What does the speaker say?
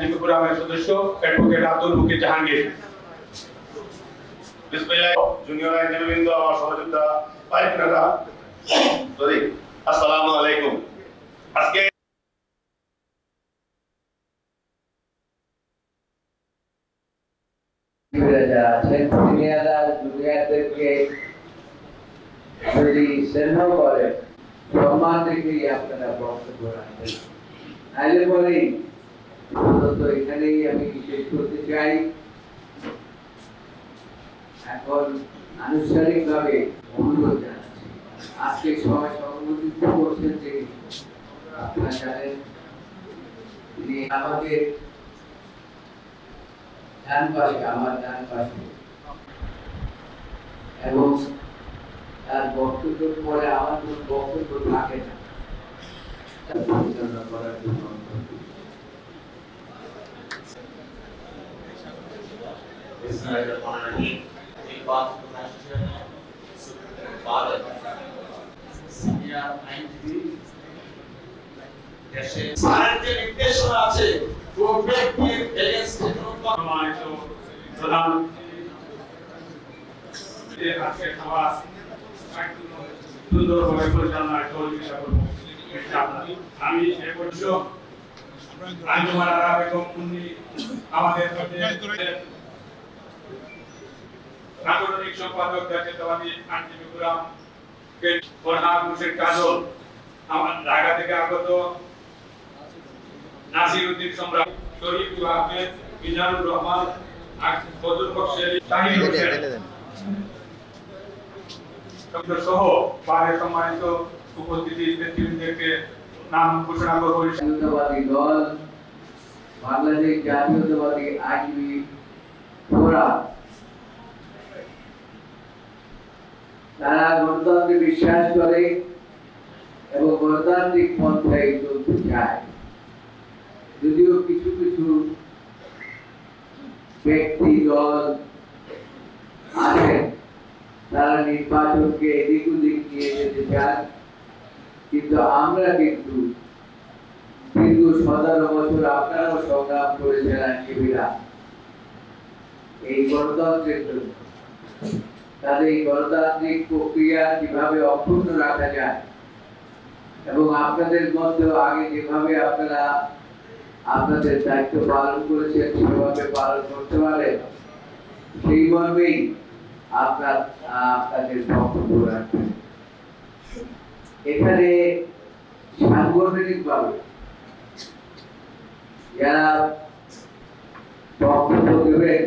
প্রোগ্রামের সদস্য অ্যাডভোকেট আব্দুল মুকিত জাহাঙ্গীর। বিসমিল্লাহ। জুনিয়র আইনজীবীবৃন্দ, আমার সহযোদ্ধা ভাইরা, আসসালামু আলাইকুম। আজকে সম্মান রেখেই আপনারা বক্তব্য রাখবেন। তাহলে পরেই এখানেই আমি শেষ করতে চাই। এখন আনুষ্ঠানিকভাবে অনুরোধ জানাচ্ছি, আজকে সবাই সভাপতিত্ব করছেন যে আপনারা জানেন তিনি আমাদের ডান পাশে, আমার ডান পাশে, এবং তার বক্তব্যের পরে আমার কোন বক্তব্য থাকে না পরিচালনা করার জন্য। নির্দেশনা আছে সুন্দরভাবে পরিচালনায় সহযোগিতা করব। আমি এ পর্যন্ত আঞ্জুমান আরা বেগম মুন্নি আমাদের সাংগঠনিক সম্পাদক জাতীয়তাবাদী আইনজীবী ফোরাম ফরহাদ হোসেন কাজল, আমার ঢাকা থেকে আগত নাসির উদ্দিন সম্রাট, শরীফ আহমেদ, মিজানুর রহমান, ফজল বকশেরি, তাহির হোসেন সহ পারে সম্মানিত উপস্থিতি ব্যক্তিবৃন্দকে নাম ঘোষণা করব। জাতীয়তাবাদী দল, বাংলাদেশ জাতীয়তাবাদী আইনজীবী ফোরাম, তারা গণতন্ত্রে বিশ্বাস করে এবং গণতান্ত্রিক পন্থায় চলতে চায়। যদিও কিছু কিছু ব্যক্তি দল আছেন তারা নির্বাচনকে এদিক ওদিক নিয়ে যেতে চান, কিন্তু আমরা কিন্তু দীর্ঘ 17 বছর আপনারাও সংগ্রাম করেছেন আইনজীবীরা এই গণতন্ত্রের জন্য। তাদের এই গণতান্ত্রিক প্রক্রিয়া কিভাবে অক্ষুণ্ণ রাখা যায় এবং আপনাদের মধ্যেও আগে যেভাবে আপনারা আপনাদের দায়িত্ব পালন করেছেন সেভাবে পালন করতে পারে, সেই মর্মেই আপনাদের বক্তব্য রাখবেন। এখানে সাংগঠনিকভাবে যারা বক্তব্য দেবেন